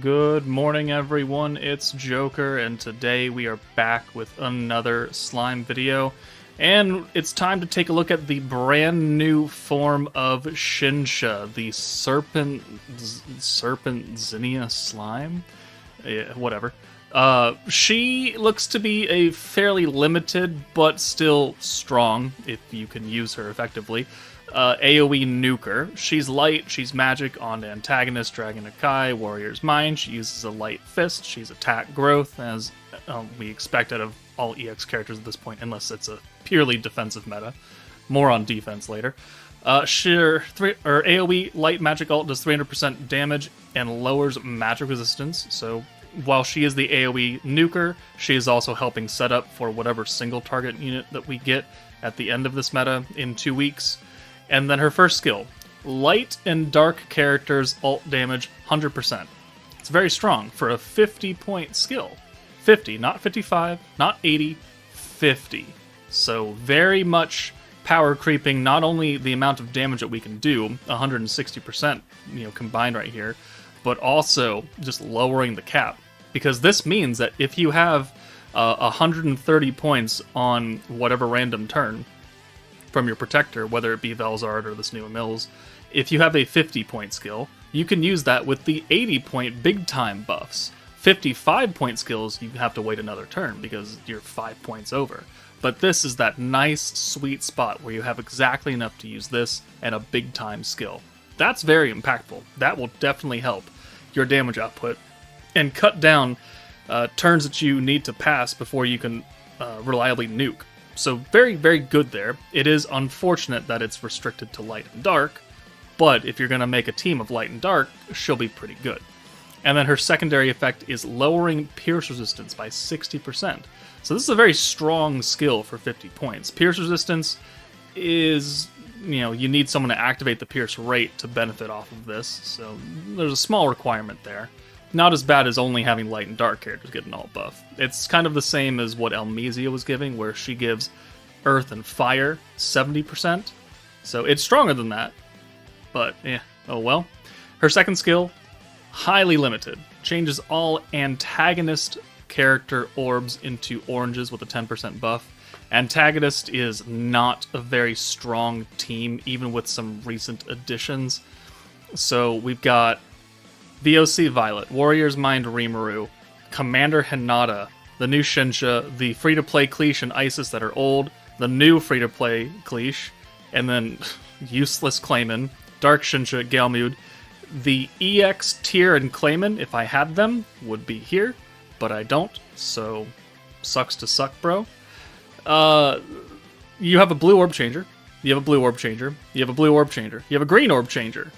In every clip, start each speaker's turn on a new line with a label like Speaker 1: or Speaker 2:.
Speaker 1: Good morning, everyone. It's Joker, and today we are back with another slime video. And it's time to take a look at the brand new form of Shinsha, the serpent zinnia slime. Yeah, whatever. She looks to be a fairly limited but still strong, if you can use her effectively, AoE nuker. She's light, she's magic on Antagonist, Dragon Isekai, Warrior's Mind. She uses a light fist, she's attack growth, as we expect out of all EX characters at this point, unless it's a purely defensive meta. More on defense later. Her AoE light magic ult does 300% damage and lowers magic resistance, so while she is the AoE nuker, she is also helping set up for whatever single target unit that we get at the end of this meta in 2 weeks. And then her first skill, light and dark characters ult damage 100%. It's very strong for a 50-point skill. 50, not 55, not 80, 50. So very much power creeping, not only the amount of damage that we can do, 160%, combined right here, but also just lowering the cap. Because this means that if you have 130 points on whatever random turn from your protector, whether it be Velzard or this new Mills, if you have a 50-point skill, you can use that with the 80-point big-time buffs. 55-point skills, you have to wait another turn because you're 5 points over. But this is that nice, sweet spot where you have exactly enough to use this and a big-time skill. That's very impactful. That will definitely help your damage output and cut down turns that you need to pass before you can reliably nuke. So very, very good there. It is unfortunate that it's restricted to light and dark, but if you're going to make a team of light and dark, she'll be pretty good. And then her secondary effect is lowering pierce resistance by 60%. So this is a very strong skill for 50 points. Pierce resistance is, you need someone to activate the pierce rate to benefit off of this, so there's a small requirement there. Not as bad as only having light and dark characters get an alt buff. It's kind of the same as what Elmesia was giving, where she gives earth and fire 70%. So it's stronger than that, but oh well. Her second skill, highly limited. Changes all antagonist character orbs into oranges with a 10% buff. Antagonist is not a very strong team, even with some recent additions. So we've got VOC Violet, Warrior's Mind Rimuru, Commander Hinata, the new Shinsha, the free-to-play Cleash and Isis that are old, the new free-to-play Cleash, and then useless Clayman, Dark Shinsha, Galmude. The EX tier and Clayman, if I had them, would be here, but I don't, so sucks to suck, bro. You have a blue orb changer, you have a blue orb changer, you have a blue orb changer, you have a green orb changer.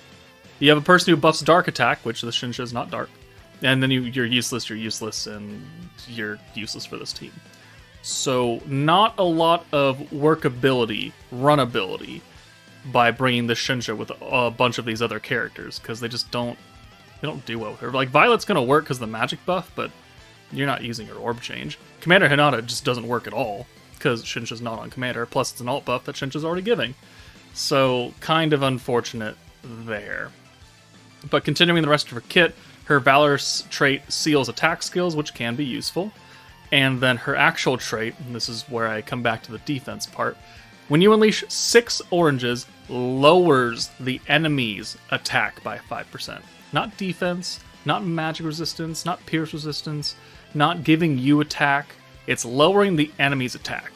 Speaker 1: You have a person who buffs dark attack, which the Shinsha is not dark. And then you're useless, and you're useless for this team. So not a lot of workability, runability, by bringing the Shinsha with a bunch of these other characters, because they don't do well with her. Like, Violet's going to work because of the magic buff, but you're not using her orb change. Commander Hinata just doesn't work at all, because Shinsha's not on Commander, plus it's an alt buff that Shinsha's already giving. So, kind of unfortunate there. But continuing the rest of her kit, her Valorous trait seals attack skills, which can be useful. And then her actual trait, and this is where I come back to the defense part, when you unleash 6 oranges, lowers the enemy's attack by 5%. Not defense, not magic resistance, not pierce resistance, not giving you attack. It's lowering the enemy's attack.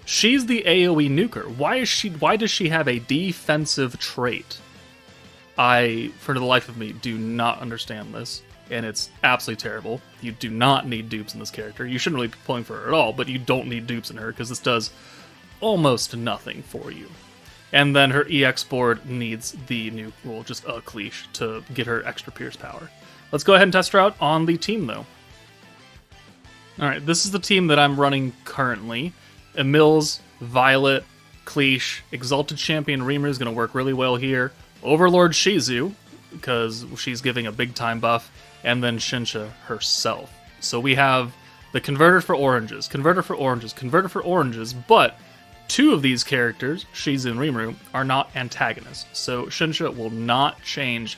Speaker 1: She's the AoE nuker. Why does she have a defensive trait? I, for the life of me, do not understand this, and it's absolutely terrible. You do not need dupes in this character. You shouldn't really be pulling for her at all, but you don't need dupes in her, because this does almost nothing for you. And then her EX board needs the new, just a Cleash to get her extra pierce power. Let's go ahead and test her out on the team, though. Alright, this is the team that I'm running currently. Emils, Violet, Cleash, Exalted Champion Rimuru is going to work really well here. Overlord Shizu, because she's giving a big-time buff, and then Shinsha herself. So we have the Converter for Oranges, Converter for Oranges, Converter for Oranges, but 2 of these characters, Shizu and Rimuru, are not antagonists. So Shinsha will not change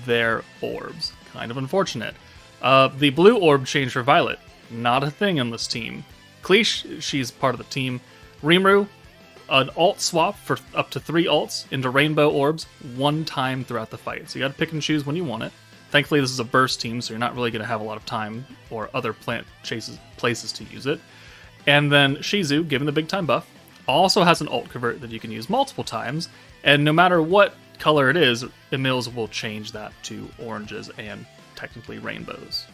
Speaker 1: their orbs. Kind of unfortunate. The blue orb changed for Violet. Not a thing on this team. Cleesh, she's part of the team. Rimuru, an alt swap for up to 3 alts into rainbow orbs 1 time throughout the fight. So you gotta pick and choose when you want it. Thankfully, this is a burst team, so you're not really gonna have a lot of time or other places to use it. And then Shizu, given the big time buff, also has an alt convert that you can use multiple times, and no matter what color it is, Emils will change that to oranges and technically rainbows.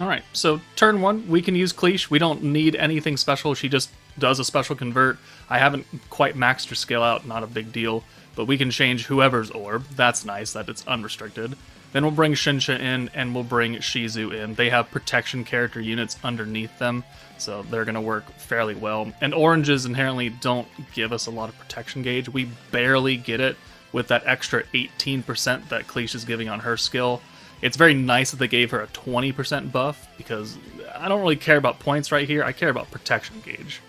Speaker 1: Alright, so turn 1, we can use Cleesh. We don't need anything special, she just does a special convert. I haven't quite maxed her skill out, not a big deal, but we can change whoever's orb. That's nice that it's unrestricted. Then we'll bring Shinsha in, and we'll bring Shizu in. They have protection character units underneath them, so they're going to work fairly well. And oranges inherently don't give us a lot of protection gauge. We barely get it with that extra 18% that Cleesh is giving on her skill. It's very nice that they gave her a 20% buff, because I don't really care about points right here. I care about protection gauge.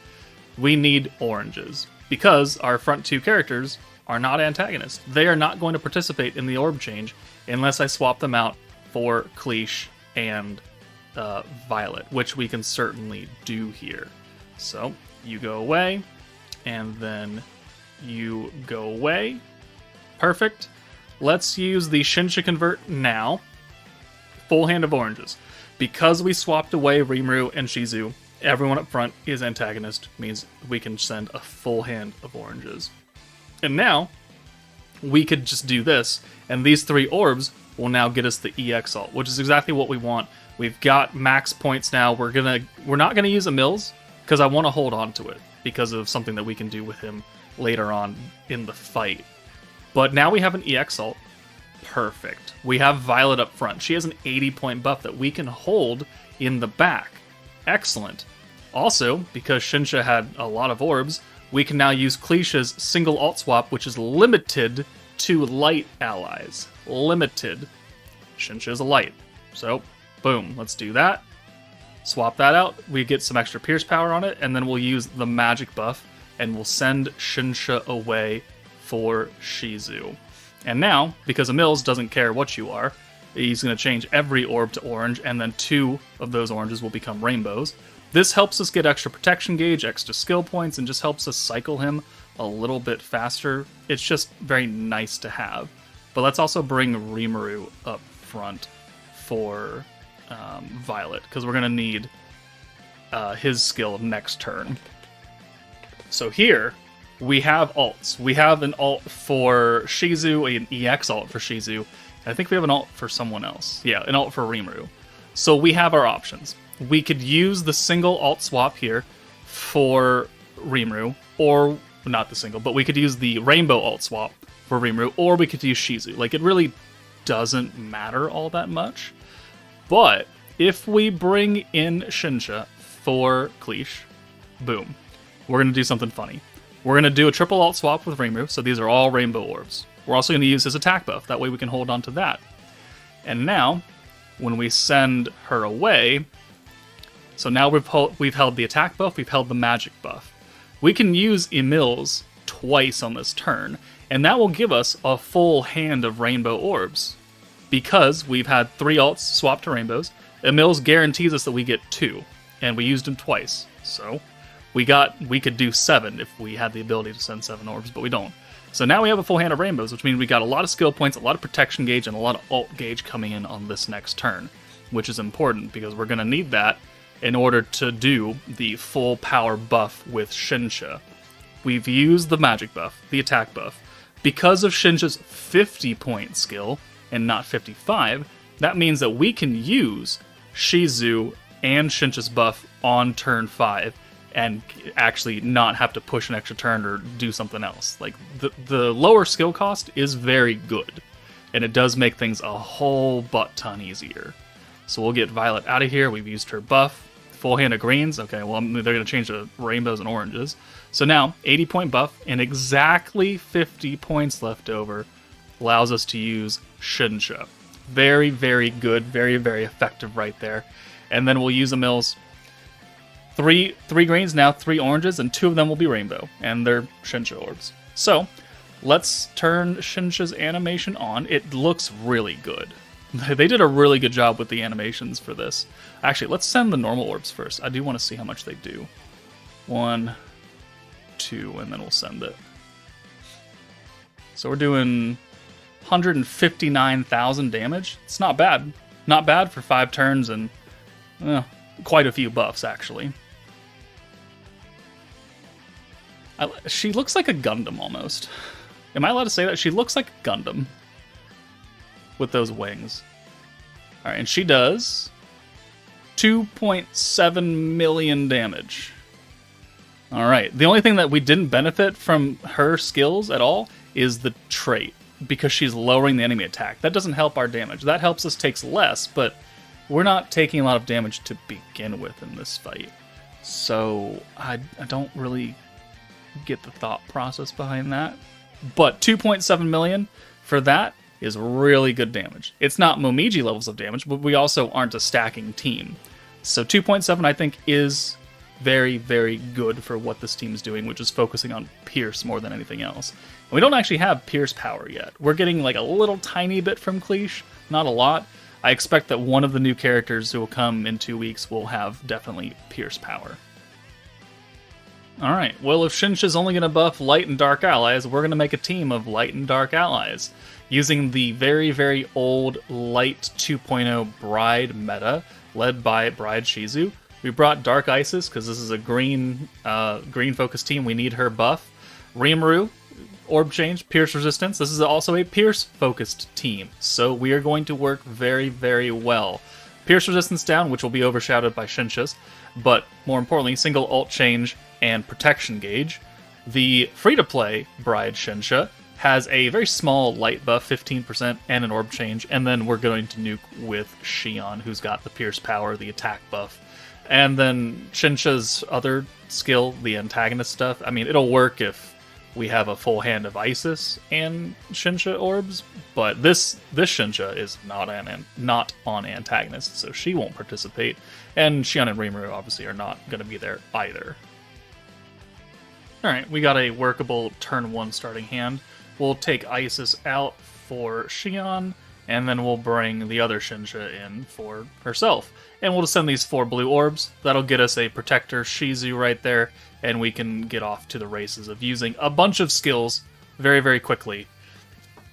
Speaker 1: We need oranges, because our front 2 characters are not antagonists. They are not going to participate in the orb change unless I swap them out for Cleesh and Violet, which we can certainly do here. So you go away, and then you go away. Perfect. Let's use the Shinsha convert now. Full hand of oranges. Because we swapped away Rimuru and Shizu, everyone up front is antagonist, means we can send a full hand of oranges. And now, we could just do this, and these 3 orbs will now get us the EX ult, which is exactly what we want. We've got max points now. We're not gonna use Emils, because I want to hold on to it, because of something that we can do with him later on in the fight. But now we have an EX ult. Perfect. We have Violet up front. She has an 80-point buff that we can hold in the back. Excellent. Also, because Shinsha had a lot of orbs, we can now use Cleesh's single alt swap, which is limited to light allies. Limited. Shinsha is a light. So, boom, let's do that. Swap that out. We get some extra pierce power on it, and then we'll use the magic buff, and we'll send Shinsha away for Shizu. And now, because Emils doesn't care what you are, he's going to change every orb to orange, and then 2 of those oranges will become rainbows. This helps us get extra protection gauge, extra skill points, and just helps us cycle him a little bit faster. It's just very nice to have. But let's also bring Rimuru up front for Violet, because we're going to need his skill next turn. So here, we have alts. We have an alt for Shizu, an EX alt for Shizu, and I think we have an alt for someone else. Yeah, an alt for Rimuru. So we have our options. We could use the single alt swap here for Rimuru, or not the single, but we could use the rainbow alt swap for Rimuru, or we could use Shizu. Like, it really doesn't matter all that much. But if we bring in Shinsha for Cleesh, boom, we're going to do something funny. We're going to do a triple alt swap with Rimuru, so these are all rainbow orbs. We're also going to use his attack buff, that way we can hold on to that. And now, when we send her away, so now we've held the attack buff, we've held the magic buff. We can use Emils twice on this turn, and that will give us a full hand of rainbow orbs. Because we've had 3 alts swapped to rainbows, Emils guarantees us that we get 2, and we used him twice. So we could do 7 if we had the ability to send 7 orbs, but we don't. So now we have a full hand of rainbows, which means we got a lot of skill points, a lot of protection gauge, and a lot of alt gauge coming in on this next turn, which is important because we're going to need that in order to do the full power buff with Shinsha. We've used the magic buff, the attack buff. Because of Shinsha's 50-point skill and not 55, that means that we can use Shizu and Shinsha's buff on turn 5 and actually not have to push an extra turn or do something else. Like, the lower skill cost is very good, and it does make things a whole butt-ton easier. So we'll get Violet out of here. We've used her buff. Full hand of greens. Okay, well, they're going to change to rainbows and oranges. So now, 80-point buff and exactly 50 points left over allows us to use Shinsha. Very, very good. Very, very effective right there. And then we'll use Emils. Three greens now, 3 oranges, and 2 of them will be rainbow. And they're Shinsha orbs. So, let's turn Shinsha's animation on. It looks really good. They did a really good job with the animations for this. Actually, let's send the normal orbs first. I do want to see how much they do. 1, 2, and then we'll send it. So we're doing 159,000 damage. It's not bad. Not bad for 5 turns and quite a few buffs, actually. She looks like a Gundam almost. Am I allowed to say that? She looks like a Gundam with those wings. All right, and she does 2.7 million damage. All right, the only thing that we didn't benefit from her skills at all is the trait, because she's lowering the enemy attack. That doesn't help our damage. That helps us take less, but we're not taking a lot of damage to begin with in this fight. So I don't really get the thought process behind that. But 2.7 million for that is really good damage. It's not Momiji levels of damage, but we also aren't a stacking team. So 2.7 I think is very, very good for what this team is doing, which is focusing on Pierce more than anything else. And we don't actually have Pierce power yet. We're getting like a little tiny bit from Cleash, not a lot. I expect that one of the new characters who will come in 2 weeks will have definitely Pierce power. Alright, well if Shinsha's only going to buff light and dark allies, we're going to make a team of light and dark allies. Using the very, very old Light 2.0 Bride meta, led by Bride Shizu. We brought Dark Isis, because this is a green-focused team, we need her buff. Rimuru, Orb Change, Pierce Resistance. This is also a Pierce-focused team, so we are going to work very, very well. Pierce Resistance down, which will be overshadowed by Shinsha's, but more importantly, single ult change and protection gauge. The free-to-play Bride Shinsha has a very small light buff, 15%, and an orb change, and then we're going to nuke with Xion, who's got the Pierce power, the attack buff. And then Shinsha's other skill, the Antagonist stuff, I mean, it'll work if we have a full hand of Isis and Shinsha orbs, but this Shinsha is not on Antagonist, so she won't participate, and Xion and Rimuru obviously are not going to be there either. Alright, we got a workable turn 1 starting hand. We'll take Isis out for Xion, and then we'll bring the other Shinsha in for herself. And we'll just send these 4 blue orbs. That'll get us a Protector Shizu right there, and we can get off to the races of using a bunch of skills very, very quickly.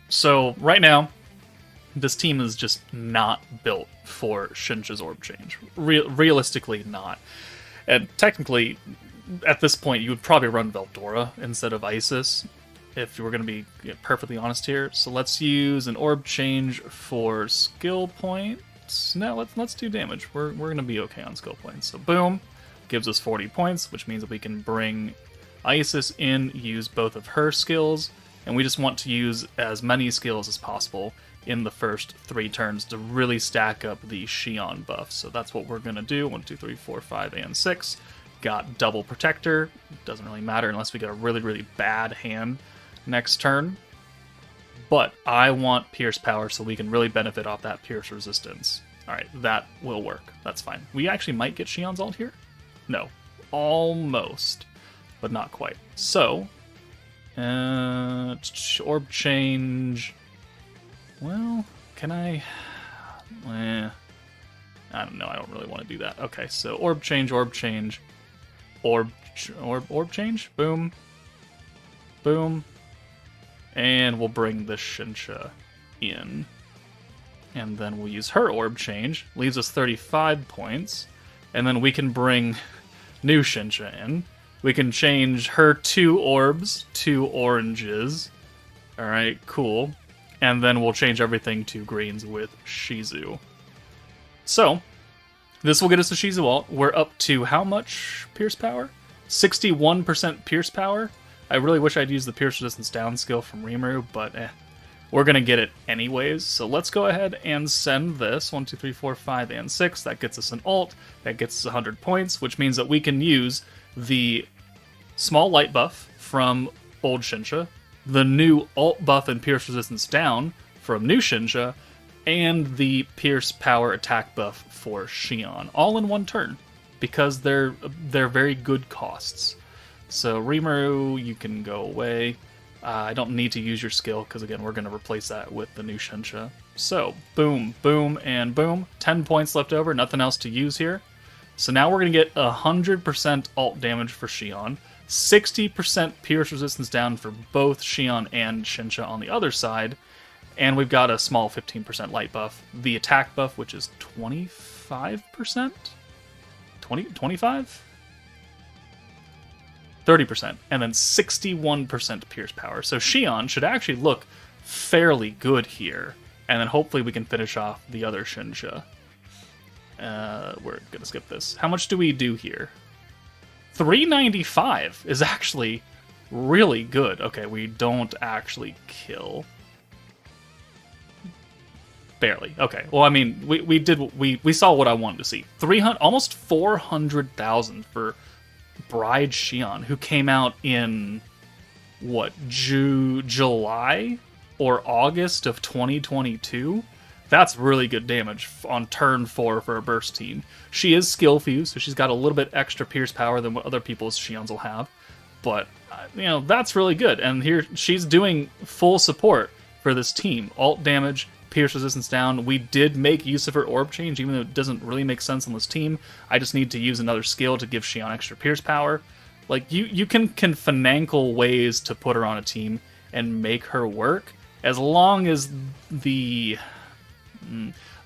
Speaker 1: So right now, this team is just not built for Shinsha's orb change. Realistically not. And technically, at this point, you would probably run Veldora instead of Isis, if you were going to be perfectly honest here. So let's use an orb change for skill points. No, let's do damage. We're going to be okay on skill points. So boom, gives us 40 points, which means that we can bring Isis in, use both of her skills, and we just want to use as many skills as possible in the first 3 turns to really stack up the Xion buff. So that's what we're going to do. 1, 2, 3, 4, 5, and 6. Got double Protector. Doesn't really matter unless we get a really, really bad hand next turn. But I want Pierce power so we can really benefit off that Pierce resistance. Alright, that will work. That's fine. We actually might get Xion's ult here? No. Almost. But not quite. So, orb change. Well, can I? I don't know. I don't really want to do that. Okay, so orb change, orb change, orb change. Boom, boom, and we'll bring the Shinsha in, and then we'll use her orb change. Leaves us 35 points, and then we can bring new Shinsha in. We can change her 2 orbs to oranges. All right, cool. And then we'll change everything to greens with Shizu. So, this will get us to Shizu ult. We're up to how much Pierce power? 61% Pierce power. I really wish I'd used the Pierce Resistance down skill from Rimuru, but we're going to get it anyways. So let's go ahead and send this. 1, 2, 3, 4, 5, and 6. That gets us an ult. That gets us 100 points, which means that we can use the small light buff from old Shinsha, the new ult buff and Pierce Resistance down from new Shinsha, and the Pierce power attack buff for Xion, all in one turn, because they're very good costs. So Rimuru, you can go away. I don't need to use your skill, because again, we're going to replace that with the new Shinsha. So, boom, boom, and boom. 10 points left over, nothing else to use here. So now we're going to get 100% alt damage for Shion, 60% pierce resistance down for both Shion and Shinsha on the other side, and we've got a small 15% light buff. The attack buff, which is 25%? 25? 30%, and then 61% pierce power. So Shion should actually look fairly good here, and then hopefully we can finish off the other Shinsha. We're gonna skip this. How much do we do here? 395 is actually really good. Okay, we don't actually kill. Barely. Okay. Well, I mean, we saw what I wanted to see. 300, almost 400,000 for Bride Shion, who came out in what, July or August of 2022. That's really good damage on turn 4 for a burst team. She is skill fused, so she's got a little bit extra pierce power than what other people's Shions will have. But, you know, that's really good. And here, she's doing full support for this team. Alt damage, pierce resistance down. We did make use of her orb change, even though it doesn't really make sense on this team. I just need to use another skill to give Shion extra pierce power. Like, you can finagle ways to put her on a team and make her work, as long as the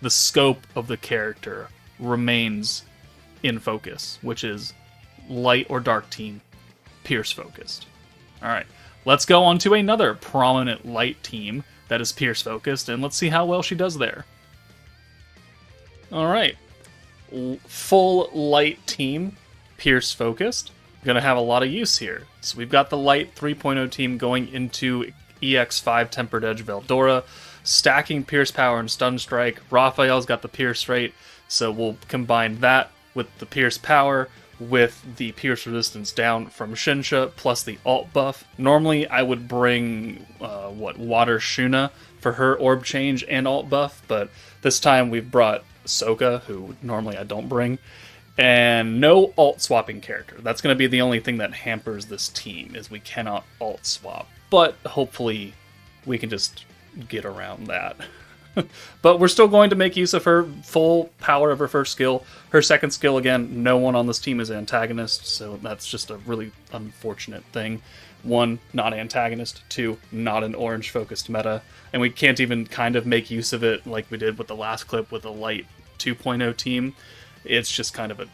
Speaker 1: scope of the character remains in focus, which is light or dark team, pierce focused. Alright, let's go on to another prominent light team that is pierce focused, and let's see how well she does there. Alright, full light team, pierce focused. Gonna have a lot of use here. So we've got the light 3.0 team going into EX5 Tempered Edge Veldora, stacking pierce power and stun strike. Raphael's got the pierce rate, so we'll combine that with the pierce power with the pierce resistance down from Shinsha plus the alt buff. Normally I would bring Water Shuna for her orb change and alt buff, but this time we've brought Soka, who normally I don't bring, and no alt swapping character. That's going to be the only thing that hampers this team, is we cannot alt swap, but hopefully we can just get around that. But we're still going to make use of her full power of her first skill. Her second skill, again, no one on this team is Antagonist, so that's just a really unfortunate thing. 1, not Antagonist. 2, not an orange-focused meta. And we can't even kind of make use of it like we did with the last clip with the Light 2.0 team. It's just kind of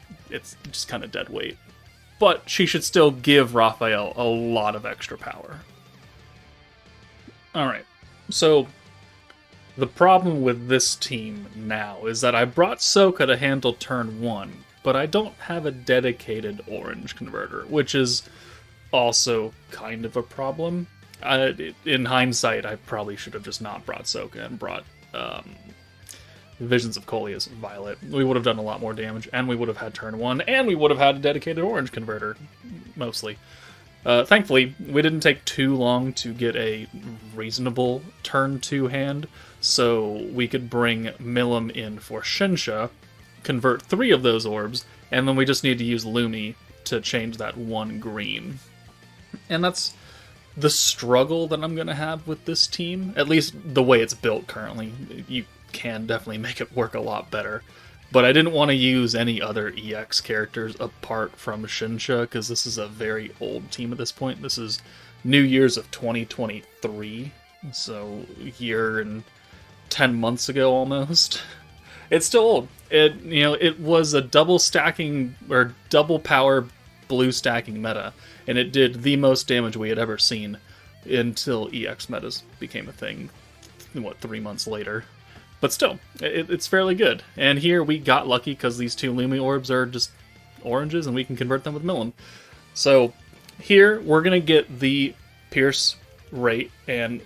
Speaker 1: dead weight. But she should still give Raphael a lot of extra power. Alright, so the problem with this team now is that I brought Soka to handle turn 1, but I don't have a dedicated orange converter, which is also kind of a problem. In hindsight, I probably should have just not brought Soka and brought Visions of Coleus Violet. We would have done a lot more damage, and we would have had turn 1, and we would have had a dedicated orange converter, mostly. Thankfully, we didn't take too long to get a reasonable turn 2 hand, so we could bring Milim in for Shinsha, convert 3 of those orbs, and then we just need to use Lumi to change that 1 green. And that's the struggle that I'm going to have with this team, at least the way it's built currently. You can definitely make it work a lot better. But I didn't want to use any other EX characters apart from Shinsha, because this is a very old team at this point. This is New Year's of 2023, so a year and 10 months ago almost. It's still old. It was a double stacking or double power blue stacking meta, and it did the most damage we had ever seen until EX metas became a thing, 3 months later. But still, it's fairly good. And here we got lucky because these 2 Lumi orbs are just oranges and we can convert them with Milim. So here we're going to get the pierce rate and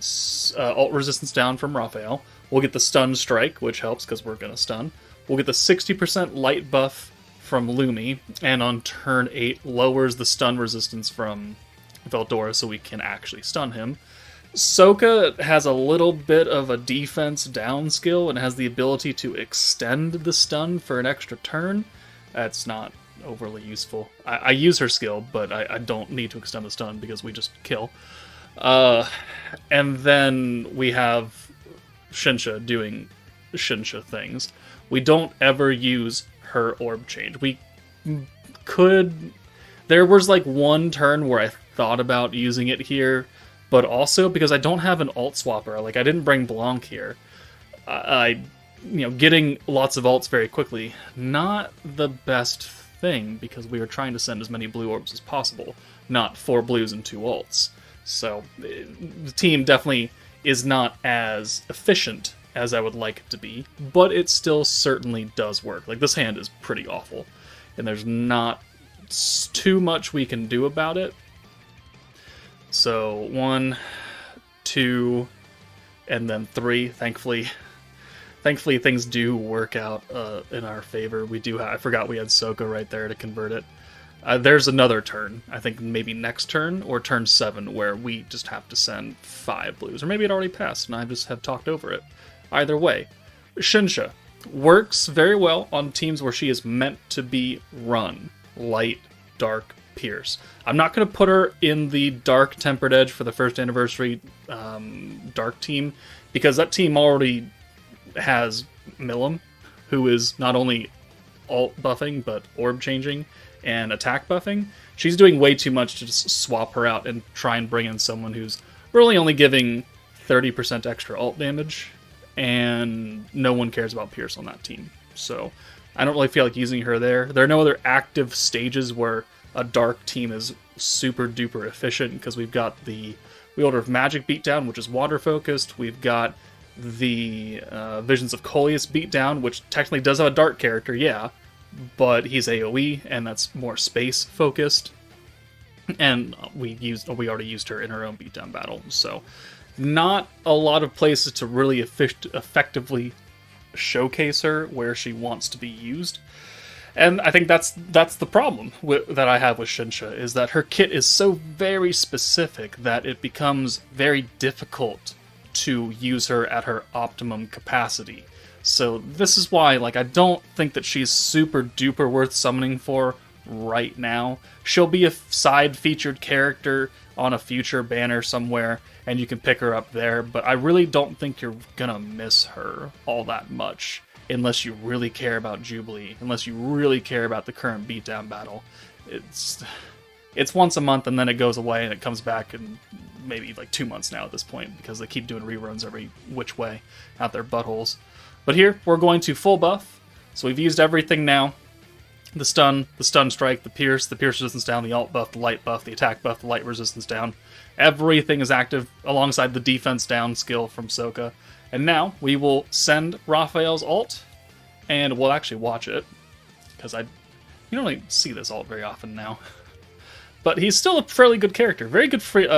Speaker 1: alt resistance down from Raphael. We'll get the stun strike, which helps because we're going to stun. We'll get the 60% light buff from Lumi, and on turn 8 lowers the stun resistance from Veldora so we can actually stun him. Soka has a little bit of a defense down skill and has the ability to extend the stun for an extra turn. That's not overly useful. I use her skill, but I don't need to extend the stun because we just kill. And then we have Shinsha doing Shinsha things. We don't ever use her orb change. We could... There was like one turn where I thought about using it here, but also because I don't have an alt swapper. Like, I didn't bring Blanc here. Getting lots of alts very quickly, not the best thing, because we were trying to send as many blue orbs as possible, not 4 blues and 2 alts. So the team definitely is not as efficient as I would like it to be, but it still certainly does work. Like, this hand is pretty awful, and there's not too much we can do about it. So 1, 2, and then 3, thankfully things do work out in our favor. We do I forgot we had Soka right there to convert it. There's another turn, I think maybe next turn, or turn 7, where we just have to send 5 blues. Or maybe it already passed, and I just have talked over it. Either way, Shinsha works very well on teams where she is meant to be run. Light, dark, pierce. I'm not going to put her in the dark Tempered Edge for the first anniversary dark team, because that team already has Milim, who is not only alt buffing, but orb changing and attack buffing. She's doing way too much to just swap her out and try and bring in someone who's really only giving 30% extra alt damage, and no one cares about Pierce on that team. So I don't really feel like using her there. There are no other active stages where a dark team is super duper efficient, because we've got the Wielder of Magic beatdown, which is water focused. We've got the Visions of Coleus beatdown, which technically does have a dark character, yeah, but he's AoE, and that's more space focused. And we already used her in her own beatdown battle, so not a lot of places to really effectively showcase her where she wants to be used. And I think that's the problem that I have with Shinsha, is that her kit is so very specific that it becomes very difficult to use her at her optimum capacity. So this is why, like, I don't think that she's super duper worth summoning for right now. She'll be a side featured character on a future banner somewhere, and you can pick her up there, but I really don't think you're gonna miss her all that much, unless you really care about Jubilee, unless you really care about the current beatdown battle. It's once a month, and then it goes away, and it comes back in maybe like 2 months now at this point, because they keep doing reruns every which way out their buttholes. But here, we're going to full buff, so we've used everything now. The stun strike, the pierce resistance down, the alt buff, the light buff, the attack buff, the light resistance down. Everything is active alongside the defense down skill from Soka. And now we will send Raphael's alt, and we'll actually watch it, because you don't really see this alt very often now. But he's still a fairly good character. Very good free,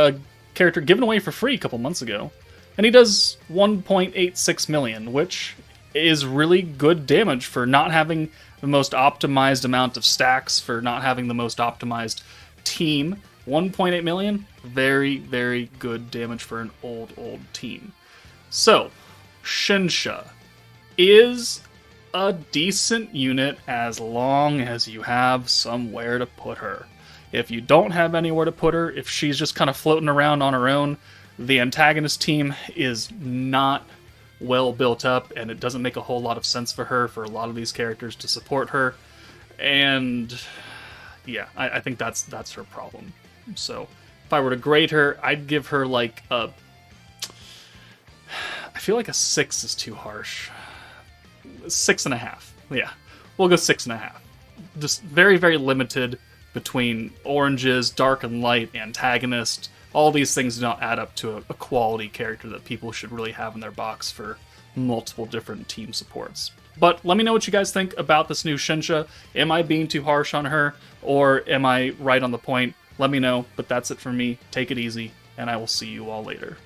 Speaker 1: character given away for free a couple months ago. And he does 1.86 million, which is really good damage for not having the most optimized amount of stacks, for not having the most optimized team. 1.8 million, very, very good damage for an old team. So, Shinsha is a decent unit as long as you have somewhere to put her. If you don't have anywhere to put her, if she's just kind of floating around on her own, the Antagonist team is not well built up, and it doesn't make a whole lot of sense for her, for a lot of these characters to support her. And yeah, I think that's her problem. So if I were to grade her, I'd give her like a... I feel like a 6 is too harsh. 6.5. Yeah, we'll go 6.5. Just very, very limited between oranges, dark and light, Antagonist. All these things do not add up to a quality character that people should really have in their box for multiple different team supports. But let me know what you guys think about this new Shinsha. Am I being too harsh on her, or am I right on the point? Let me know, but that's it for me. Take it easy, and I will see you all later.